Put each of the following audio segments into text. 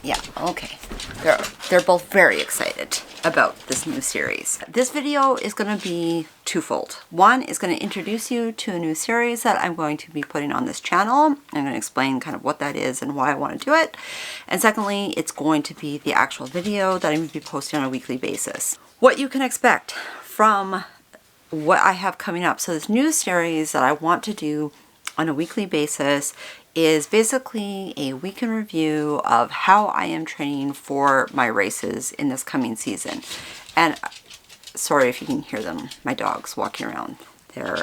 Yeah, okay. They're both very excited about this new series. This video is going to be twofold. One is going to introduce you to a new series that I'm going to be putting on this channel. I'm going to explain kind of what that is and why I want to do it. And secondly, it's going to be the actual video that I'm going to be posting on a weekly basis. What you can expect from what I have coming up. So this new series that I want to do on a weekly basis is basically a week in review of how I am training for my races in this coming season. And sorry if you can hear them, my dogs walking around. They're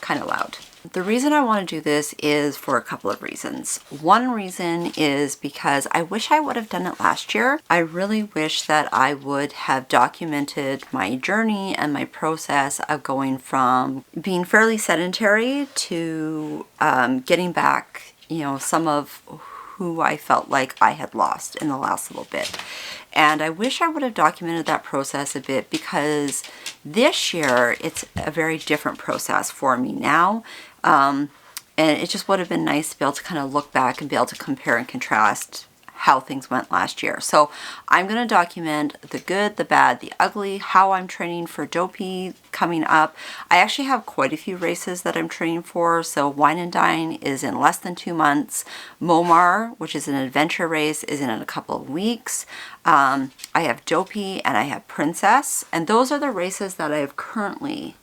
kind of loud. The reason I want to do this is for a couple of reasons. One reason is because I wish I would have done it last year. I really wish that I would have documented my journey and my process of going from being fairly sedentary to getting back, you know, some of who I felt like I had lost in the last little bit. And I wish I would have documented that process a bit, because this year it's a very different process for me now. And it just would have been nice to be able to kind of look back and be able to compare and contrast how things went last year. So I'm going to document the good, the bad, the ugly, how I'm training for Dopey coming up. I actually have quite a few races that I'm training for. So Wine and Dine is in less than 2 months. Momar, which is an adventure race, is in a couple of weeks. I have Dopey and I have Princess. And those are the races that I have currently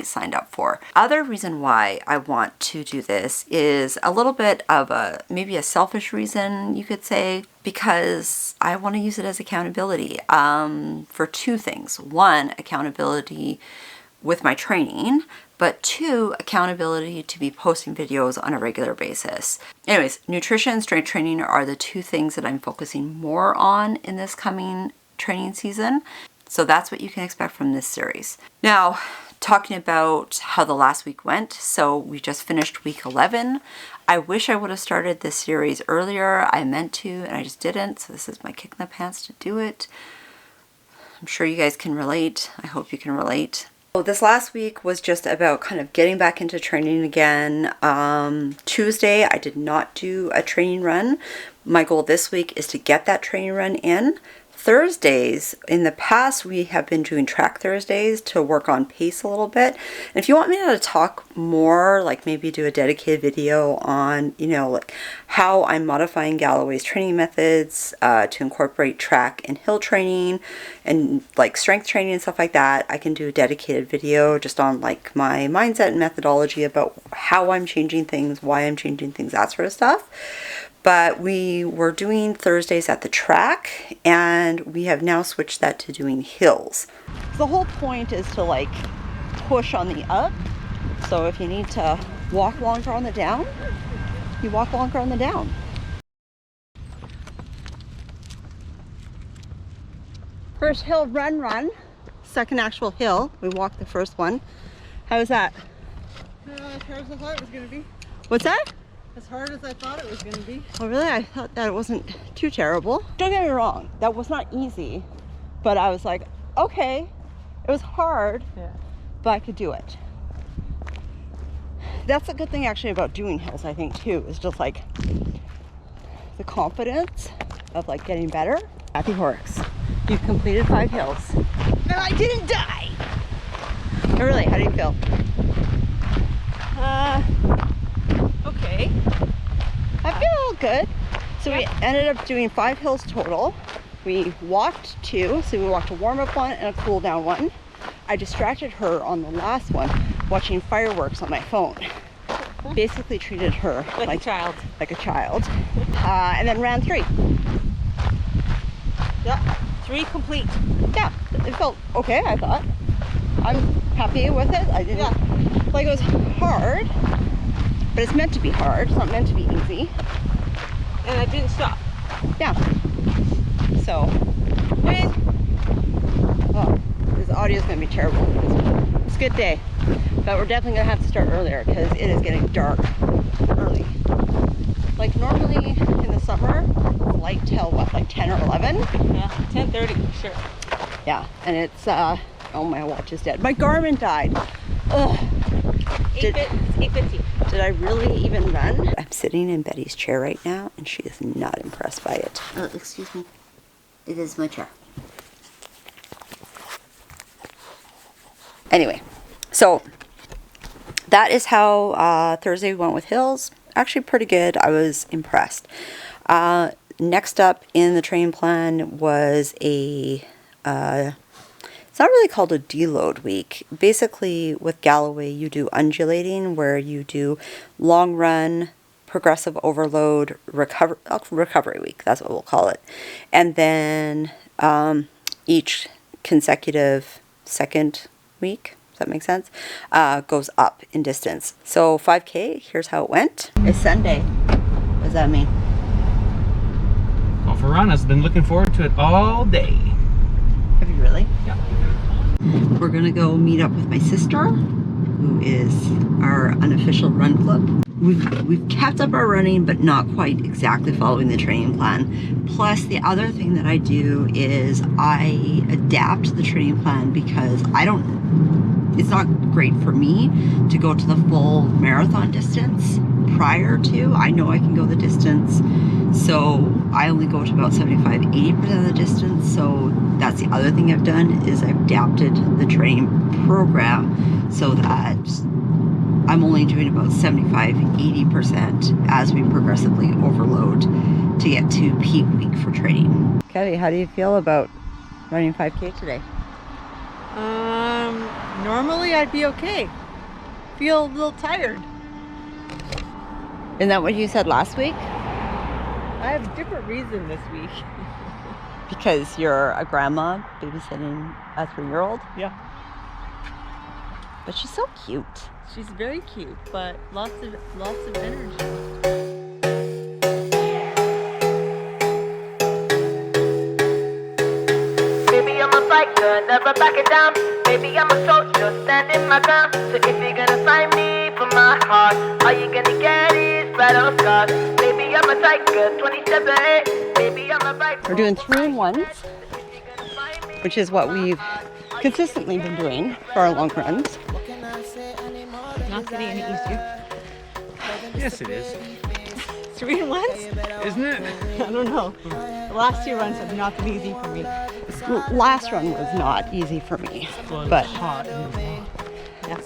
signed up for. Other reason why I want to do this is a little bit of maybe a selfish reason, you could say, because I want to use it as accountability for two things. One, accountability with my training, but two, accountability to be posting videos on a regular basis. Anyways, nutrition and strength training are the two things that I'm focusing more on in this coming training season. So that's what you can expect from this series. Now, talking about how the last week went. So we just finished week 11. I wish I would have started this series earlier. I meant to, and I just didn't. So this is my kick in the pants to do it. I'm sure you guys can relate. I hope you can relate. So this last week was just about kind of getting back into training again. Tuesday, I did not do a training run. My goal this week is to get that training run in. Thursdays, in the past, we have been doing track Thursdays to work on pace a little bit. And if you want me to talk more, like maybe do a dedicated video on, you know, like how I'm modifying Galloway's training methods to incorporate track and hill training and like strength training and stuff like that, I can do a dedicated video just on like my mindset and methodology about how I'm changing things, why I'm changing things, that sort of stuff. But we were doing Thursdays at the track, and we have now switched that to doing hills. The whole point is to like push on the up. So if you need to walk longer on the down, you walk longer on the down. First hill, run. Second actual hill. We walked the first one. How was that? As hard as I thought it was going to be. What's that? As hard as I thought it was going to be. Oh really? I thought that it wasn't too terrible. Don't get me wrong, that was not easy, but I was like, okay, it was hard, yeah, but I could do it. That's a good thing actually about doing hills, I think too, is just like the confidence of like getting better. Happy horse, you've completed 5 hills and I didn't die. Oh, really, how do you feel? Okay. I feel a little good. So we ended up doing 5 hills total. We walked 2, so we walked a warm-up one and a cool-down one. I distracted her on the last one watching fireworks on my phone. Basically treated her like a child. Like a child. And then ran 3. Yeah, 3 complete. Yeah, it felt okay, I thought. I'm happy with it. I didn't, like, it was hard, but it's meant to be hard. It's not meant to be easy. And I didn't stop. Yeah. So, oh, this audio is going to be terrible. It's a good day, but we're definitely going to have to start earlier because it is getting dark early. Like normally in the summer, light till what, like 10 or 11? Yeah, 10:30 for sure. Yeah, and it's, oh, my watch is dead. My Garmin died. Ugh. 8:50. Did I really even run? I'm sitting in Betty's chair right now, and she is not impressed by it. Excuse me. It is my chair. Anyway, so that is how Thursday went with Hills. Actually pretty good. I was impressed. Next up in the training plan was a... it's not really called a deload week. Basically, with Galloway, you do undulating, where you do long run, progressive overload, recovery week. That's what we'll call it. And then each consecutive second week, does that make sense, goes up in distance. So 5K, here's how it went. It's Sunday. What does that mean? Off a run. I've been looking forward to it all day. Have you really? Yeah. We're gonna go meet up with my sister, who is our unofficial run club. We've kept up our running, but not quite exactly following the training plan. Plus, the other thing that I do is I adapt the training plan because it's not great for me to go to the full marathon distance prior to. I know I can go the distance, so I only go to about 75-80% of the distance. So that's the other thing I've done, is I've adapted the training program so that I'm only doing about 75-80% as we progressively overload to get to peak week for training. Kelly, how do you feel about running 5K today? Normally I'd be okay. Feel a little tired. Isn't that what you said last week? I have a different reason this week. Because you're a grandma babysitting a 3-year-old? Yeah. But she's so cute. She's very cute, but lots of energy. Baby, I'm a fighter, never backing down. Baby, I'm a soldier, standing my ground. So if you're gonna find me for my heart, all you gonna get is battle scars. Baby, I'm a tiger, 27. Baby, I'm a fighter. We're doing 3-in-1s, which is what we've consistently been doing for our long runs. Not getting any easier. Yes, it is. 3-in-1s? Isn't it? I don't know. The last 2 runs have not been easy for me. Last run was not easy for me, Well, but it's hot. Yeah.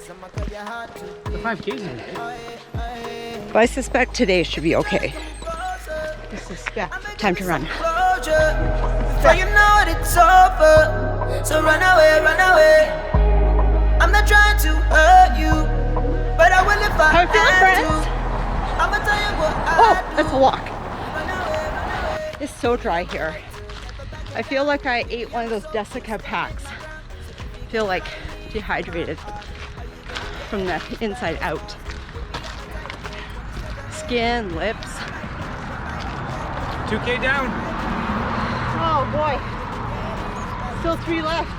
The 5Ks is good. I suspect today should be okay. I suspect. Time to run. Before you know it, it's over. So run away, run away. I'm not trying to hurt you, but I will if I How you feeling, have friends? to. I'ma tell you what I Oh, do. it's a walk. Run away, run away. It's so dry here. I feel like I ate one of those Desica packs. I feel like dehydrated from the inside out. Skin, lips. 2K down. Oh boy. Still 3 left.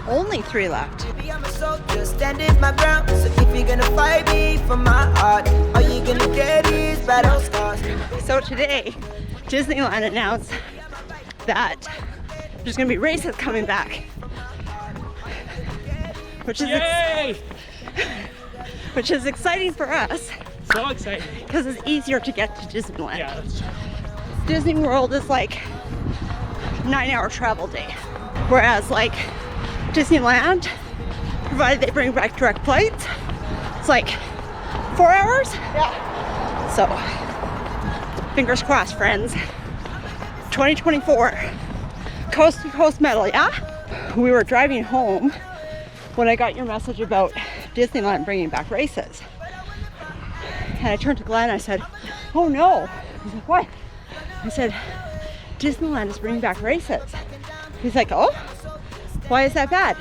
Only 3 left. Baby, I'm a soldier, standing my ground. So if you're gonna fight me for my heart, all you gonna get is battle scars. So today, Disneyland announced that there's gonna be races coming back. Which is exciting for us So exciting. because it's easier to get to Disneyland. Yeah, that's Disney World is like 9-hour travel day. Whereas like Disneyland, provided they bring back direct flights, it's like 4 hours. Yeah. So fingers crossed, friends. 2024 coast to coast medal, yeah? We were driving home when I got your message about Disneyland bringing back races. And I turned to Glenn and I said, oh no. He's like, what? I said, Disneyland is bringing back races. He's like, oh, why is that bad?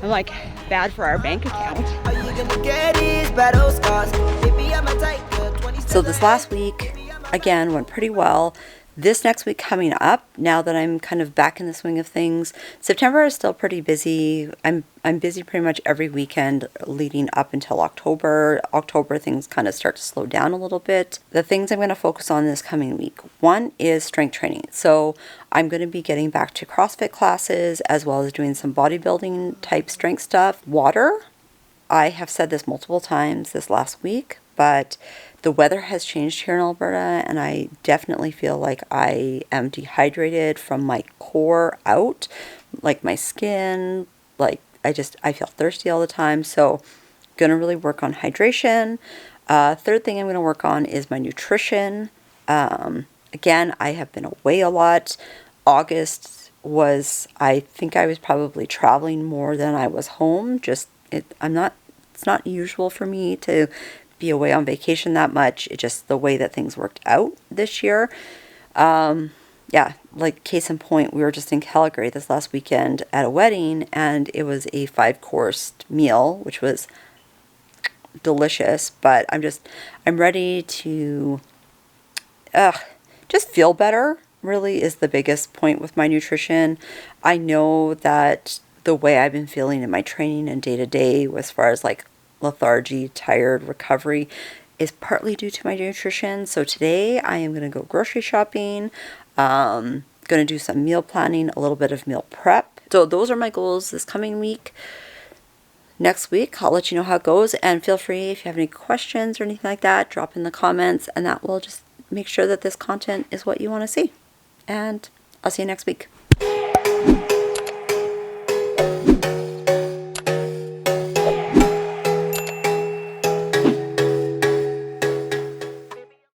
I'm like, bad for our bank account. All you gonna get is battle scars. Baby, I'm a tiger, 27. So this last week, again, went pretty well. This next week coming up, now that I'm kind of back in the swing of things, September is still pretty busy. I'm busy pretty much every weekend leading up until October. October, things kind of start to slow down a little bit. The things I'm going to focus on this coming week, one is strength training. So I'm going to be getting back to CrossFit classes as well as doing some bodybuilding type strength stuff. Water I have said this multiple times this last week, but the weather has changed here in Alberta, and I definitely feel like I am dehydrated from my core out, like my skin, like I feel thirsty all the time. So gonna really work on hydration. Third thing I'm gonna work on is my nutrition. Again, I have been away a lot. August was, I think I was probably traveling more than I was home. It's not usual for me to be away on vacation that much. It's just the way that things worked out this year. Yeah, like case in point, we were just in Calgary this last weekend at a wedding, and it was a 5-course meal, which was delicious. But I'm ready to just feel better, really is the biggest point with my nutrition. I know that the way I've been feeling in my training and day to day, as far as like lethargy, tired, recovery, is partly due to my nutrition. So today I am going to go grocery shopping, going to do some meal planning, a little bit of meal prep. So those are my goals this coming week. Next week, I'll let you know how it goes, and feel free, if you have any questions or anything like that, drop in the comments, and that will just make sure that this content is what you want to see. And I'll see you next week.